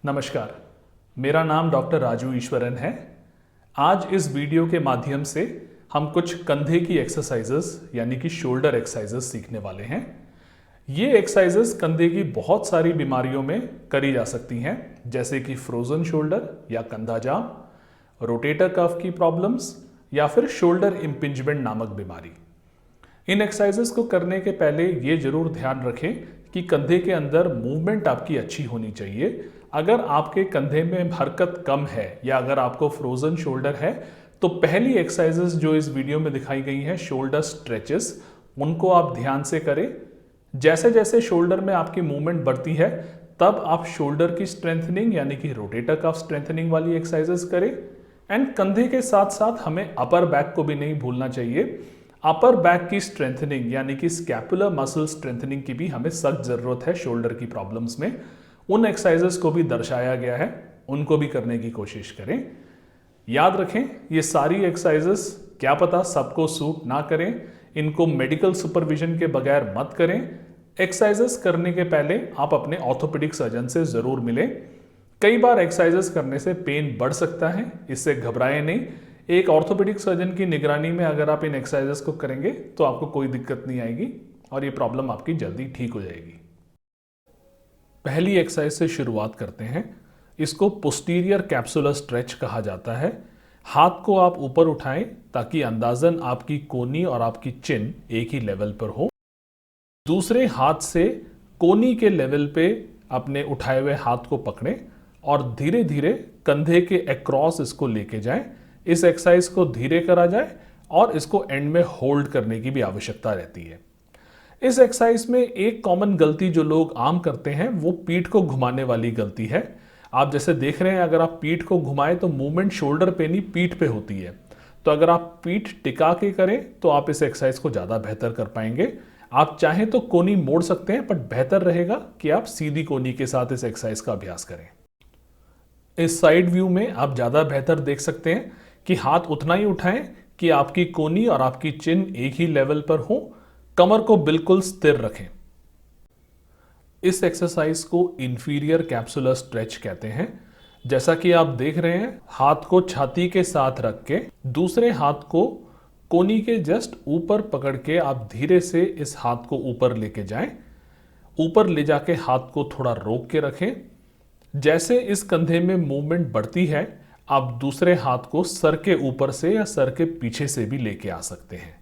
नमस्कार, मेरा नाम डॉक्टर राजू ईश्वरन है। आज इस वीडियो के माध्यम से हम कुछ कंधे की एक्सरसाइजेस यानी कि शोल्डर एक्सरसाइजेस सीखने वाले हैं। ये एक्सरसाइजेस कंधे की बहुत सारी बीमारियों में करी जा सकती हैं, जैसे कि फ्रोजन शोल्डर या कंधा जाम, रोटेटर कफ की प्रॉब्लम्स या फिर शोल्डर इम्पिंजमेंट नामक बीमारी। इन एक्सरसाइजेस को करने के पहले ये जरूर ध्यान रखें कि कंधे के अंदर मूवमेंट आपकी अच्छी होनी चाहिए। अगर आपके कंधे में हरकत कम है या अगर आपको फ्रोजन शोल्डर है तो पहली एक्सरसाइजेस जो इस वीडियो में दिखाई गई हैं शोल्डर स्ट्रेचेस, उनको आप ध्यान से करें। जैसे जैसे शोल्डर में आपकी मूवमेंट बढ़ती है तब आप शोल्डर की स्ट्रेंथनिंग यानी कि रोटेटर कफ स्ट्रेंथनिंग वाली एक्सरसाइजेस करें। एंड कंधे के साथ साथ हमें अपर बैक को भी नहीं भूलना चाहिए। अपर बैक की स्ट्रेंथनिंग यानी कि स्कैपुलर मसल स्ट्रेंथनिंग की भी हमें सख्त जरूरत है शोल्डर की प्रॉब्लम्स में। उन एक्सरसाइजेस को भी दर्शाया गया है, उनको भी करने की कोशिश करें। याद रखें, ये सारी एक्सरसाइजेस क्या पता सबको सूट ना करें, इनको मेडिकल सुपरविजन के बगैर मत करें। एक्सरसाइजेस करने के पहले आप अपने ऑर्थोपेडिक सर्जन से जरूर मिलें। कई बार एक्सरसाइजेस करने से पेन बढ़ सकता है, इससे घबराएं नहीं। एक ऑर्थोपेडिक सर्जन की निगरानी में अगर आप इन एक्सरसाइजेस को करेंगे तो आपको कोई दिक्कत नहीं आएगी और ये प्रॉब्लम आपकी जल्दी ठीक हो जाएगी। पहली एक्सरसाइज से शुरुआत करते हैं। इसको पोस्टीरियर कैप्सुलर स्ट्रेच कहा जाता है। हाथ को आप ऊपर उठाएं ताकि अंदाजन आपकी कोनी और आपकी चिन एक ही लेवल पर हो। दूसरे हाथ से कोनी के लेवल पे अपने उठाए हुए हाथ को पकड़ें और धीरे धीरे कंधे के अक्रॉस इसको लेके जाएं। इस एक्सरसाइज को धीरे करा जाए और इसको एंड में होल्ड करने की भी आवश्यकता रहती है। इस एक्सरसाइज में एक कॉमन गलती जो लोग आम करते हैं वो पीठ को घुमाने वाली गलती है। आप जैसे देख रहे हैं, अगर आप पीठ को घुमाएं तो मूवमेंट शोल्डर पे नहीं पीठ पे होती है। तो अगर आप पीठ टिका के करें तो आप इस एक्सरसाइज को ज़्यादा बेहतर कर पाएंगे। आप चाहें तो कोनी मोड़ सकते हैं, बट बेहतर रहेगा कि आप सीधी कोनी के साथ इस एक्सरसाइज का अभ्यास करें। इस साइड व्यू में आप ज़्यादा बेहतर देख सकते हैं कि हाथ उतना ही उठाएं कि आपकी कोनी और आपकी चिन एक ही लेवल पर हो। कमर को बिल्कुल स्थिर रखें। इस एक्सरसाइज को इंफीरियर कैप्सुलर स्ट्रेच कहते हैं। जैसा कि आप देख रहे हैं, हाथ को छाती के साथ रख के दूसरे हाथ को कोनी के जस्ट ऊपर पकड़ के आप धीरे से इस हाथ को ऊपर लेके जाएं। ऊपर ले जाके हाथ को थोड़ा रोक के रखें। जैसे इस कंधे में मूवमेंट बढ़ती है, आप दूसरे हाथ को सर के ऊपर से या सर के पीछे से भी लेके आ सकते हैं।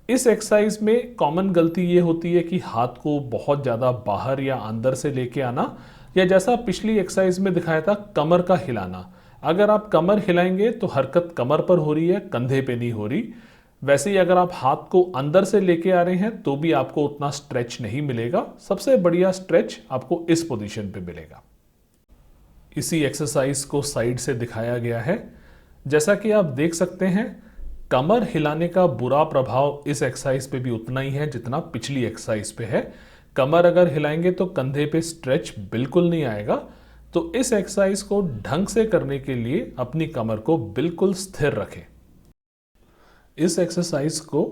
इस एक्सरसाइज में कॉमन गलती ये होती है कि हाथ को बहुत ज़्यादा बाहर या अंदर से लेके आना, या जैसा पिछली एक्सरसाइज में दिखाया था कमर का हिलाना। अगर आप कमर हिलाएंगे तो हरकत कमर पर हो रही है, कंधे पे नहीं हो रही। वैसे ही अगर आप हाथ को अंदर से लेके आ रहे हैं तो भी आपको उतना स्ट्रेच नहीं मिलेगा। सबसे बढ़िया स्ट्रेच आपको इस पोजीशन पे मिलेगा। इसी एक्सरसाइज को साइड से दिखाया गया है। जैसा कि आप देख सकते हैं, कमर हिलाने का बुरा प्रभाव इस एक्सरसाइज पे भी उतना ही है जितना पिछली एक्सरसाइज पे है। कमर अगर हिलाएंगे तो कंधे पे स्ट्रेच बिल्कुल नहीं आएगा। तो इस एक्सरसाइज को ढंग से करने के लिए अपनी कमर को बिल्कुल स्थिर रखें। इस एक्सरसाइज को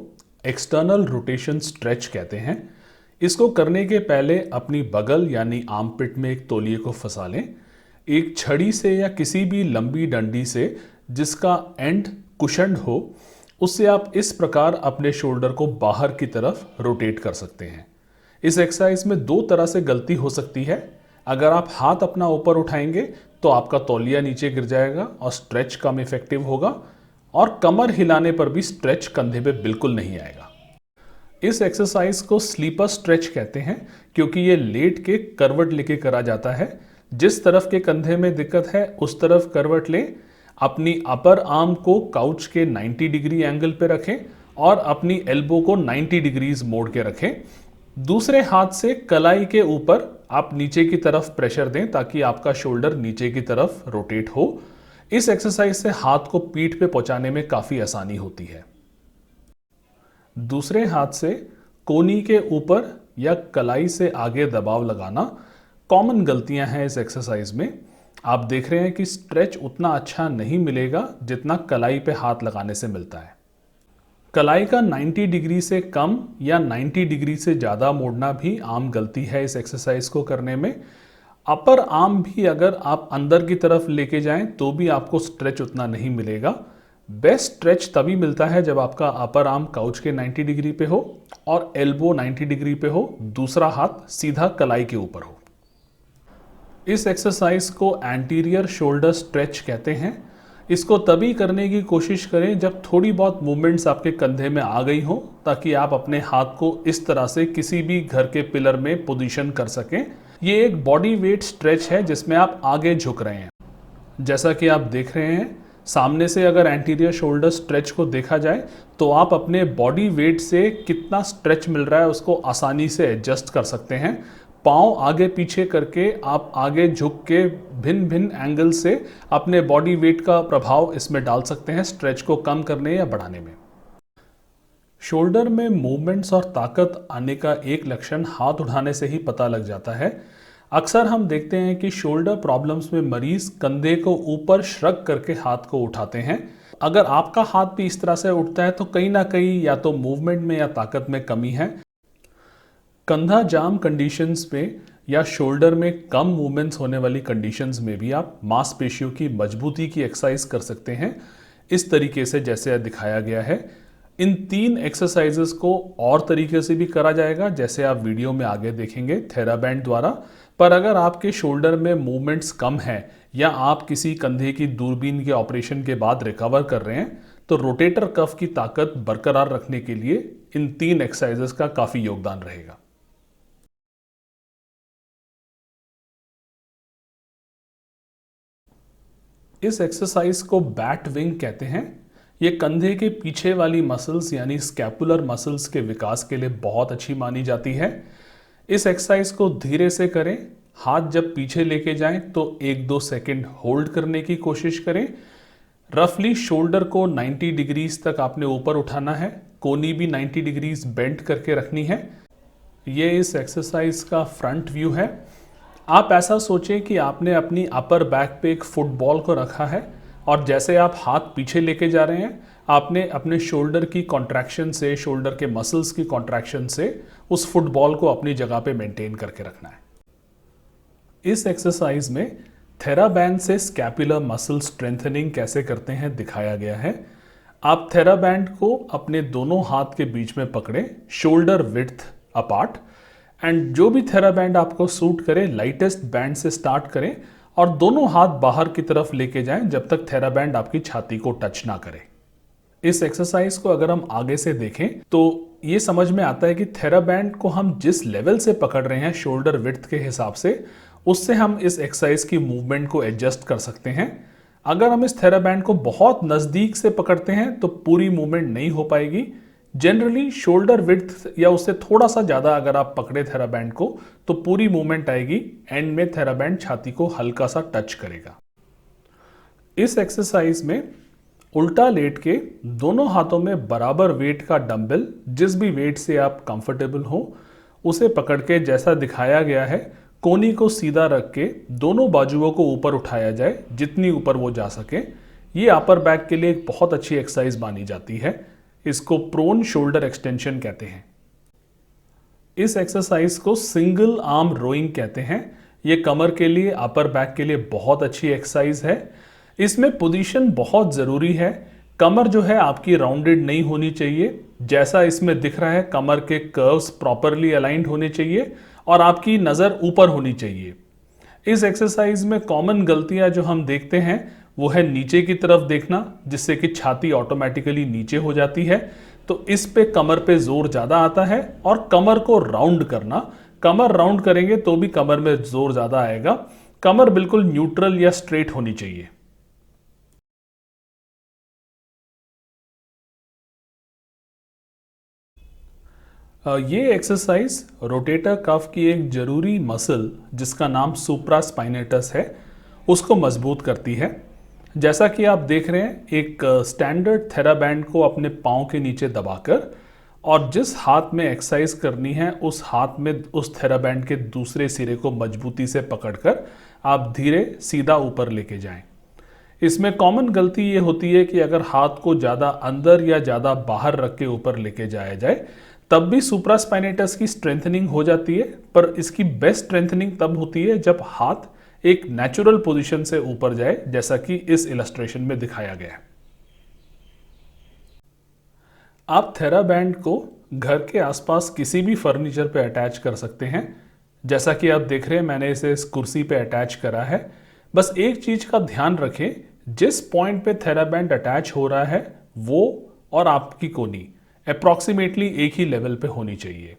एक्सटर्नल रोटेशन स्ट्रेच कहते हैं। इसको करने के पहले अपनी बगल यानी आर्मपिट में एक तौलिए को फंसा लें। एक छड़ी से या किसी भी लंबी डंडी से जिसका एंड कुशन्ड हो, उससे आप इस प्रकार अपने शोल्डर को बाहर की तरफ रोटेट कर सकते हैं। इस एक्सरसाइज में दो तरह से गलती हो सकती है। अगर आप हाथ अपना ऊपर उठाएंगे तो आपका तौलिया नीचे गिर जाएगा और स्ट्रेच कम इफेक्टिव होगा, और कमर हिलाने पर भी स्ट्रेच कंधे पे बिल्कुल नहीं आएगा। इस एक्सरसाइज को स्लीपर स्ट्रेच कहते हैं क्योंकि ये लेट के करवट लेके करा जाता है। जिस तरफ के कंधे में दिक्कत है उस तरफ करवट लें। अपनी अपर आर्म को काउच के 90 डिग्री एंगल पे रखें और अपनी एल्बो को 90 डिग्रीज मोड़ के रखें। दूसरे हाथ से कलाई के ऊपर आप नीचे की तरफ प्रेशर दें ताकि आपका शोल्डर नीचे की तरफ रोटेट हो। इस एक्सरसाइज से हाथ को पीठ पे पहुंचाने में काफी आसानी होती है। दूसरे हाथ से कोनी के ऊपर या कलाई से आगे दबाव लगाना कॉमन गलतियां हैं इस एक्सरसाइज में। आप देख रहे हैं कि स्ट्रेच उतना अच्छा नहीं मिलेगा जितना कलाई पे हाथ लगाने से मिलता है। कलाई का 90 डिग्री से कम या 90 डिग्री से ज़्यादा मोड़ना भी आम गलती है इस एक्सरसाइज को करने में। अपर आर्म भी अगर आप अंदर की तरफ लेके जाएं तो भी आपको स्ट्रेच उतना नहीं मिलेगा। बेस्ट स्ट्रेच तभी मिलता है जब आपका अपर आर्म काउच के 90 डिग्री पे हो और एल्बो 90 डिग्री पे हो, दूसरा हाथ सीधा कलाई के ऊपर हो। इस एक्सरसाइज को एंटीरियर शोल्डर स्ट्रेच कहते हैं। इसको तभी करने की कोशिश करें जब थोड़ी बहुत मूवमेंट्स आपके कंधे में आ गई हो, ताकि आप अपने हाथ को इस तरह से किसी भी घर के पिलर में पोजीशन कर सकें। ये एक बॉडी वेट स्ट्रेच है जिसमें आप आगे झुक रहे हैं। जैसा कि आप देख रहे हैं सामने से, अगर एंटीरियर शोल्डर स्ट्रेच को देखा जाए तो आप अपने बॉडी वेट से कितना स्ट्रेच मिल रहा है उसको आसानी से एडजस्ट कर सकते हैं। पाँव आगे पीछे करके आप आगे झुक के भिन्न भिन्न एंगल से अपने बॉडी वेट का प्रभाव इसमें डाल सकते हैं स्ट्रेच को कम करने या बढ़ाने में। शोल्डर में मूवमेंट्स और ताकत आने का एक लक्षण हाथ उठाने से ही पता लग जाता है। अक्सर हम देखते हैं कि शोल्डर प्रॉब्लम्स में मरीज कंधे को ऊपर श्रग करके हाथ को उठाते हैं। अगर आपका हाथ भी इस तरह से उठता है तो कहीं ना कहीं या तो मूवमेंट में या ताकत में कमी है। कंधा जाम कंडीशंस में या शोल्डर में कम मूवमेंट्स होने वाली कंडीशंस में भी आप मांसपेशियों की मजबूती की एक्सरसाइज कर सकते हैं, इस तरीके से जैसे दिखाया गया है। इन 3 एक्सरसाइजेस को और तरीके से भी करा जाएगा, जैसे आप वीडियो में आगे देखेंगे थेराबैंड द्वारा। पर अगर आपके शोल्डर में मूवमेंट्स कम है या आप किसी कंधे की दूरबीन के ऑपरेशन के बाद रिकवर कर रहे हैं तो रोटेटर कफ की ताकत बरकरार रखने के लिए इन 3 एक्सरसाइजेस का काफी योगदान रहेगा। इस एक्सरसाइज को बैट विंग कहते हैं। ये कंधे के पीछे वाली मसल्स यानी स्कैपुलर मसल्स के विकास के लिए बहुत अच्छी मानी जाती है। इस एक्सरसाइज को धीरे से करें। हाथ जब पीछे लेके जाएं तो 1-2 सेकंड होल्ड करने की कोशिश करें। रफली शोल्डर को 90 डिग्रीज तक आपने ऊपर उठाना है, कोनी भी 90 डिग्रीज बेंड करके रखनी है। ये इस एक्सरसाइज का फ्रंट व्यू है। आप ऐसा सोचें कि आपने अपनी अपर बैक पे एक फुटबॉल को रखा है और जैसे आप हाथ पीछे लेके जा रहे हैं आपने अपने शोल्डर की कॉन्ट्रैक्शन से, शोल्डर के मसल्स की कॉन्ट्रैक्शन से उस फुटबॉल को अपनी जगह पे मेंटेन करके रखना है। इस एक्सरसाइज में थेराबैंड से स्कैपुलर मसल स्ट्रेंथनिंग कैसे करते हैं दिखाया गया है। आप थेराबैंड को अपने दोनों हाथ के बीच में पकड़ें, शोल्डर विड्थ अपार्ट, एंड जो भी थेराबैंड आपको सूट करे लाइटेस्ट बैंड से स्टार्ट करें और दोनों हाथ बाहर की तरफ लेके जाएं जब तक थेराबैंड आपकी छाती को टच ना करे। इस एक्सरसाइज को अगर हम आगे से देखें तो ये समझ में आता है कि थेराबैंड को हम जिस लेवल से पकड़ रहे हैं शोल्डर विड्थ के हिसाब से, उससे हम इस एक्सरसाइज की मूवमेंट को एडजस्ट कर सकते हैं। अगर हम इस थेराबैंड को बहुत नज़दीक से पकड़ते हैं तो पूरी मूवमेंट नहीं हो पाएगी। जनरली शोल्डर विड्थ या उससे थोड़ा सा ज़्यादा अगर आप पकड़े थेराबैंड को तो पूरी मूवमेंट आएगी। एंड में थेराबैंड छाती को हल्का सा टच करेगा। इस एक्सरसाइज में उल्टा लेट के दोनों हाथों में बराबर वेट का डंबल, जिस भी वेट से आप कंफर्टेबल हो उसे पकड़ के जैसा दिखाया गया है कोनी को सीधा रख के दोनों बाजुओं को ऊपर उठाया जाए जितनी ऊपर वो जा सके। ये अपर बैक के लिए एक बहुत अच्छी एक्सरसाइज मानी जाती है। इसको प्रोन शोल्डर एक्सटेंशन कहते हैं। इस एक्सरसाइज को सिंगल आर्म रोइंग कहते हैं। ये कमर के लिए, अपर बैक के लिए बहुत अच्छी एक्सरसाइज है। इसमें पोजीशन बहुत ज़रूरी है। कमर जो है आपकी राउंडेड नहीं होनी चाहिए, जैसा इसमें दिख रहा है कमर के कर्व्स प्रॉपरली अलाइंड होने चाहिए और आपकी नज़र ऊपर होनी चाहिए। इस एक्सरसाइज में कॉमन गलतियां जो हम देखते हैं वो है नीचे की तरफ देखना, जिससे कि छाती ऑटोमेटिकली नीचे हो जाती है। तो इस पे कमर पे जोर ज़्यादा आता है। और कमर को राउंड करना, कमर राउंड करेंगे तो भी कमर में जोर ज़्यादा आएगा। कमर बिल्कुल न्यूट्रल या स्ट्रेट होनी चाहिए। ये एक्सरसाइज रोटेटर कफ की एक जरूरी मसल जिसका नाम सुप्रास्पाइनेटस है उसको मजबूत करती है। जैसा कि आप देख रहे हैं एक स्टैंडर्ड थेराबैंड को अपने पाँव के नीचे दबाकर और जिस हाथ में एक्सरसाइज करनी है उस हाथ में उस थेराबैंड के दूसरे सिरे को मजबूती से पकड़कर आप धीरे सीधा ऊपर लेके जाएं। इसमें कॉमन गलती ये होती है कि अगर हाथ को ज़्यादा अंदर या ज़्यादा बाहर रख के ऊपर लेके जाया जाए तब भी सुप्रास्पाइनेटस की स्ट्रेंथनिंग हो जाती है, पर इसकी बेस्ट स्ट्रेंथनिंग तब होती है जब हाथ एक नेचुरल पोजीशन से ऊपर जाए, जैसा कि इस इलस्ट्रेशन में दिखाया गया है। आप थेराबैंड को घर के आसपास किसी भी फर्नीचर पे अटैच कर सकते हैं। जैसा कि आप देख रहे हैं, मैंने इसे इस कुर्सी पे अटैच करा है। बस एक चीज का ध्यान रखें, जिस पॉइंट पे थेराबैंड अटैच हो रहा है वो और आपकी कोनी अप्रॉक्सीमेटली एक ही लेवल पे होनी चाहिए।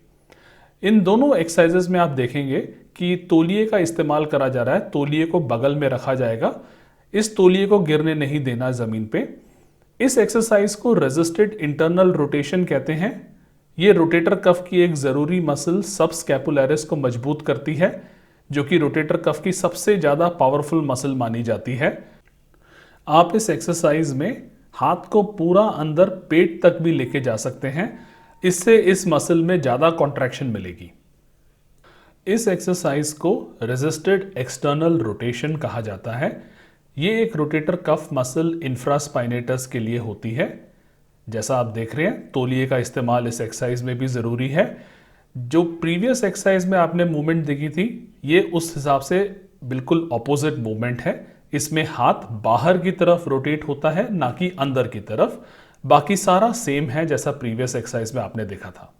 इन दोनों एक्सरसाइजेस में आप देखेंगे कि तौलिए का इस्तेमाल करा जा रहा है। तौलिए को बगल में रखा जाएगा, इस तौलिए को गिरने नहीं देना जमीन पे। इस एक्सरसाइज को रेजिस्टेड इंटरनल रोटेशन कहते हैं। ये रोटेटर कफ की एक जरूरी मसल सबस्कैपुलरिस को मजबूत करती है, जो कि रोटेटर कफ की सबसे ज्यादा पावरफुल मसल मानी जाती है। आप इस एक्सरसाइज में हाथ को पूरा अंदर पेट तक भी लेके जा सकते हैं, इससे इस मसल में ज्यादा कॉन्ट्रैक्शन मिलेगी। इस एक्सरसाइज को रेजिस्टेड एक्सटर्नल रोटेशन कहा जाता है। ये एक रोटेटर कफ मसल इंफ्रास्पाइनेटस के लिए होती है। जैसा आप देख रहे हैं, तौलिए का इस्तेमाल इस एक्सरसाइज में भी ज़रूरी है। जो प्रीवियस एक्सरसाइज में आपने मूवमेंट देखी थी, ये उस हिसाब से बिल्कुल ऑपोजिट मूवमेंट है। इसमें हाथ बाहर की तरफ रोटेट होता है, ना कि अंदर की तरफ। बाकी सारा सेम है जैसा प्रीवियस एक्सरसाइज में आपने देखा था।